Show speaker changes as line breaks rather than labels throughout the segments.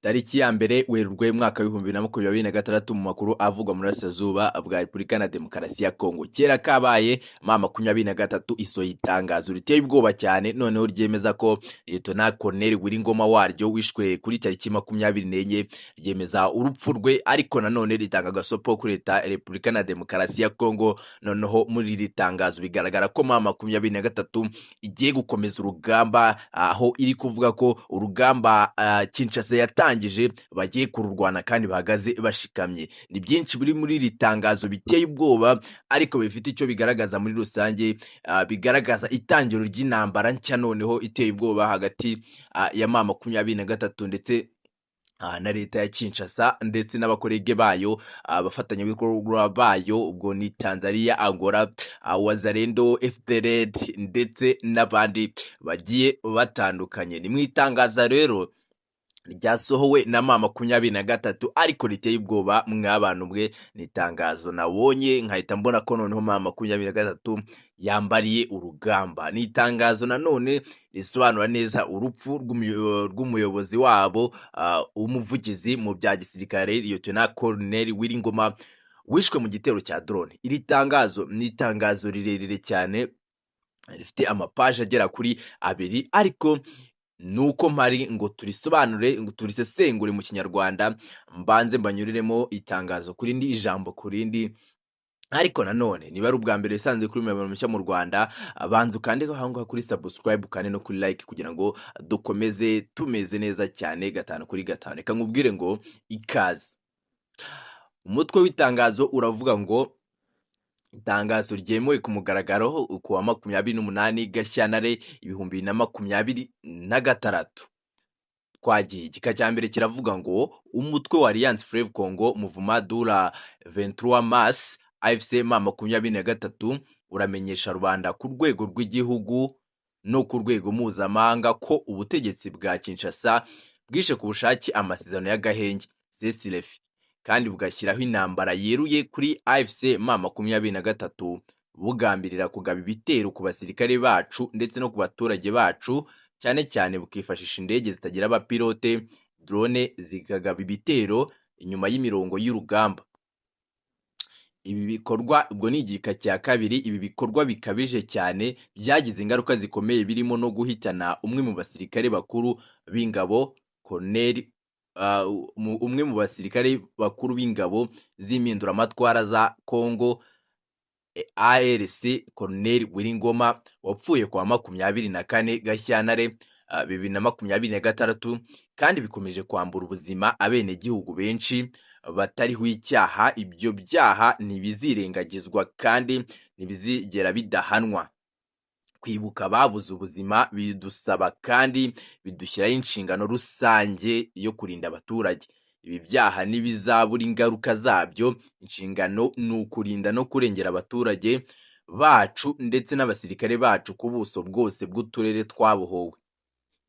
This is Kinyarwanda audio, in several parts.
Tariki ya mbere Werurwe mwaka w'ibihumbi na makumyabiri na gatandatu mu makuru avugwa mu burasirazuba bwa Repubulika na Demokarasi ya Kongo. Kera kabaye makumyabiri na gatatu isohoye itangazo riteye ubwoba cyane, noneho ryemeza ko Lt Colonel Wiringoma waryo wishwe kuri tariki 24, ryemeza urupfu rwe, ariko nanone ritanga agasopo kuri leta Repubulika na Demokarasi ya Kongo. Noneho muri iri tangazo bigaragara ko makumyabiri na gatatu igiye gukomeza urugamba, aho iri kuvuga ko urugamba Kinshasa yatangije bagiye kururwana kandi bahagaze bashikamye. Ni byinshi biri muri iri tangazo biteye ubwoba, ariko bifite icyo bigaragaza muri rusange, bigaragaza itangiro ry'intambara nshya noneho iteye ubwoba hagati ya makumyabiri na gatatu ndetse na leta ya Kinshasa ndetse n'abakorege bayo, abafatanyabikorwa bayo, ubwo ni Tanzania, Angola, Wazalendo, FDLR ndetse n'abandi bagiye batandukanye. Ni mu itangaza rero ryasohowe na makumyabiri na gatatu, ariko riteye ubwoba mw'abantu mwe. Ni itangazo nabonye nkahita mbona ko noneho makumyabiri na gatatu yambariye urugamba. Ni itangazo nanone risobanura neza urupfu rw'umuyobozi wabo, umuvugizi mu bya gisirikare, Lt Colonel Wiringoma, wishwe mu gitero cya drone. Iri tangazo ni itangazo rirerire cyane, rifite amapaje agera kuri 2, ariko nuko mpari ngo turisobanure, ngo turisesengure mu Kinyarwanda, mbanze mbanyuriremo itangazo kuri ndi, ijambo kuri ndi. Ariko nanone niba ari ubwa mbere bisanzwe kuri muyoboro mushya mu Rwanda, banza ukande ahangaha kuri subscribe kandi no kuri like, kugira ngo dukomeze tumeze neza cyane 5 kuri 5. Reka nkubwire ngo ikaze. Umutwe w'itangazo uravuga ngo itangazo ryemewe ku mugaragaro ku wa 28 Gashyantare 2026. Twagiye igika cya mbere kiravuga ngo umutwe wa Alliance Fleuve Congo Mouvement de la 23 Mars AFC 23 uramenyesha rubanda ku rwego rw'igihugu no ku rwego mpuzamahanga ko ubutegetsi bwa Kinshasa bwishe ku bushake amasezerano y'agahenge cessez-le-feu, kandi bugashyiraho intambara yeruye kuri AFC 23, bugambirira kugaba ibitero ku basirikare bacu ndetse no ku baturage bacu, cyane cyane bukifashisha indege zitagira abapilote, drone, zikagaba ibitero inyuma y'imirongo y'urugamba. Ibi bikorwa, ubwo ni igika cya kabiri, ibi bikorwa bikabije cyane byagize ingaruka zikomeye, birimo no guhitana umwe mu basirikare bakuru b'ingabo, umwe mu basirikare bakuru b'ingabo z'impinduramatwara za Kongo ARC, Colonel Wiringoma, wapfuye kwa 24 Gashyantare 2026, kandi bikomeje kwambura ubuzima abenegihugu benshi batariho icyaha. Ibyo byaha ntibizirengagizwa kandi ntibizigera bidahanwa. Kwibuka babuze ubuzima bidusaba kandi bidushyiraho inshingano rusange yo kurinda abaturage. Ibi byaha ntibizabura ingaruka zabyo. Inshingano ni ukurinda no kurengera abaturage bacu ndetse n'abasirikare bacu ku buso bwose bw'uturere twabohowe.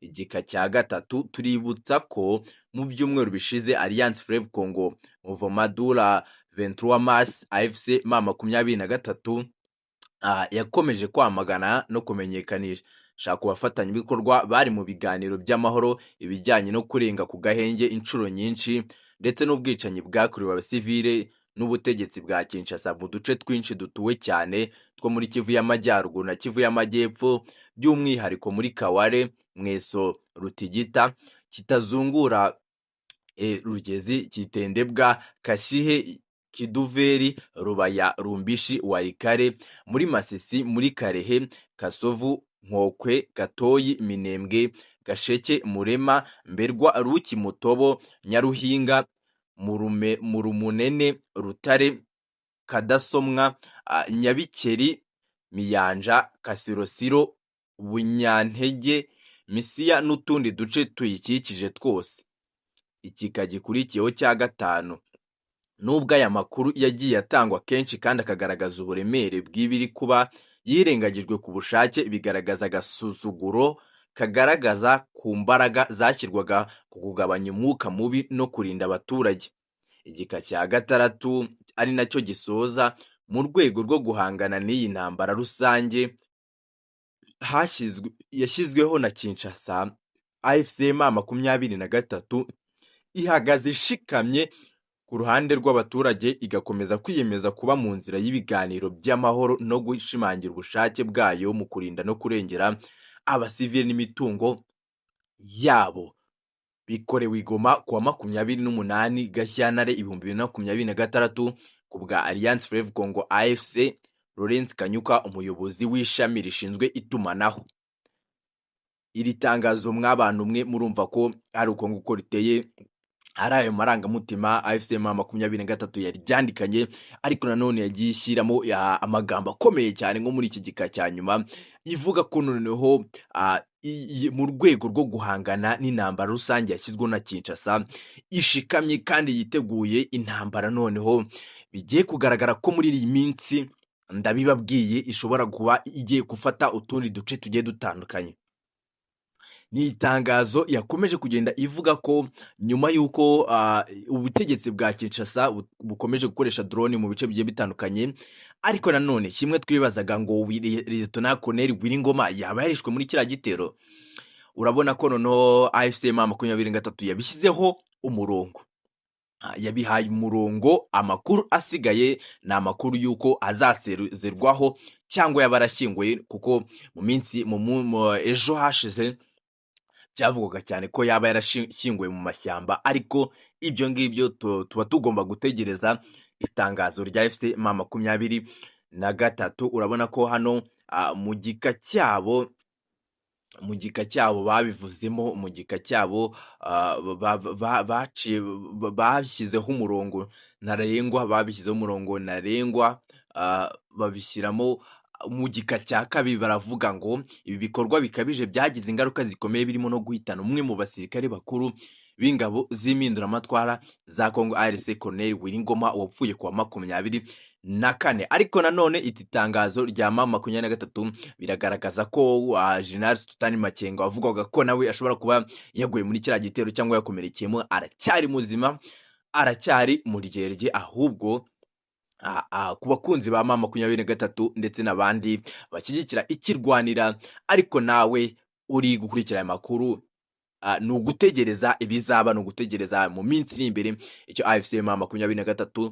Igika cya gatatu, tuributsa ko mu byumweru bishize Alliance Fleuve Congo Mouvement de la 23 Mars AFC 23 yakomeje kwamagana no kumenyekanisha ku bafatanyabikorwa bari mu biganiro by'amahoro ibijyanye no kurenga ku gahenge inshuro nyinshi, ndetse n'ubwicanyi bwakorewe abasivile n'ubutegetsi bwa Kinshasa mu duce twinshi dutuwe cyane two muri Kivu y'Amajyaruguru na Kivu y'Amajyepfo, by'umwihariko muri Kaware, Mweso, Rutigita, Kitazungura, Rugezi, Kitendebwa, Kashihe, Kiduveri, Rubaya, Rumbishi, Waikare, muri Masisi, muri Karehe, Kasovu, Nkokwe, Gatoyi, Minembwe, Gasheke, Murema, Mberwa, Ruki, Mutobo, Nyaruhinga, Murumunene, Rutare, Kadasomwa, Nyabikeri, Miyanja, Kasirosiro, Bunyantege, Misiya n'utundi duce tuyikikije twose. Ikika gikurikiyeho cya gatanu, nubwo aya makuru yagiye atangwa kenshi kandi akagaragaza uburemere bw'ibiri kuba yirengagijwe ku bushake, bigaragaza agasuzuguro kagaragaza ku mbaraga zashyirwaga ku kugabanya umwuka mubi no kurinda abaturage. Igika cya gatandatu ari nacyo gisoza, mu rwego rwo guhangana n'iyi ntambara rusange yashyizweho na Kinshasa, AFC 23 ihagaze ishikamye ku ruhande rw'abaturage, igakomeza kwiyemeza kuba mu nzira y'ibiganiro by'amahoro no gushimangira ubushake bwayo mu kurinda no kurengera abasivili n'imitungo yabo. Bikorewe i Goma kuwa 28 Gashyantare 2026 ku bwa Alliance Fleuve Congo AFC. Lawrence Kanyuka, umuyobozi w'ishami rishinzwe itumanaho. Iri tangazo mw'abantu mwe murumva ko ari uko nguko riteye, ari ayo marangamutima AFC M23 yaryandikanye, ariko nanone yagiye ishyiramo amagambo akomeye cyane nko muri iki gika cya nyuma, ivuga ko noneho mu rwego rwo guhangana n'intambara rusange yashyizweho na Kinshasa, ishikamye kandi yiteguye intambara. Noneho bigiye kugaragara ko muri iyi minsi, ndabibabwiye, ishobora kuba igiye gufata utundi duce tugiye dutandukanye. Ni itangazo yakomeje kugenda ivuga ko nyuma y'uko ubutegetsi bwa Kinshasa bukomeje gukoresha drone mu bice bigiye bitandukanye, ariko nanone kimwe twibazaga ngo Lieutenant Colonel Wiringoma yaba yarishwe muri kiriya gitero. Urabona ko noneho AFC M23 yabishyizeho umurongo, yabihaye umurongo. Amakuru asigaye ni amakuru y'uko azasezerwaho cyangwa yabarashyinguye, kuko mu minsi ejo hashize byavugaga cyane ko yaba yarashyinguwe mu mashyamba, ariko ibyo ngibyo tuba tugomba gutegereza itangazo rya AFC M23. Urabona ko hano mu gika cyabo babivuzemo, mu gika cyabo bashyizeho umurongo ntarengwa, babishyiramo mu gika cya kabiri. Baravuga ngo ibi bikorwa bikabije byagize ingaruka zikomeye, birimo no guhitana umwe mu basirikare bakuru b'ingabo z'impinduramatwara za Congo RC, Colonel Wiringoma, wapfuye kuwa 24. Ariko nanone iti tangazo rya M23 biragaragaza ko General Sultani Makenga wavugaga ko nawe ashobora kuba yaguye muri kiriya gitero cyangwa yakomerekeyemo, aracyari muzima, aracyari mu ryerye. Ahubwo ku bakunzi ba M23 ndetse n'abandi bashyigikira ikirwanira, ariko nawe uri gukurikira aya makuru, ni ugutegereza ibizaba, ni ugutegereza mu minsi iri imbere icyo AFC M23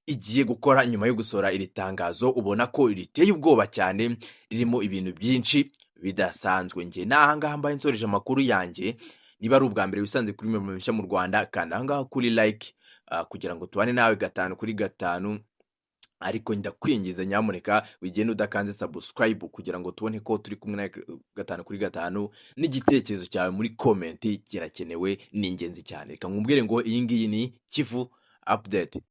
igiye gukora nyuma yo gusohora iri tangazo. Ubona ko riteye ubwoba cyane, ririmo ibintu byinshi bidasanzwe. Nge nahangaha mbaye nsoreje amakuru yanjye. Niba ari ubwa mbere wisanze kuri mwe bishya mu Rwanda, kandi ahangaha kuri like kugira ngo tubane nawe 5 kuri 5. Ariko ndakwingiza nyamuneka wigende udakanze subscribe kugira ngo tubone ko turi kumwe na 5 kuri 5, n'igitekerezo cyawe muri comment kirakenewe, ni ingenzi cyane. Reka nkubwire ngo iyi ngiyi ni Kivu Update.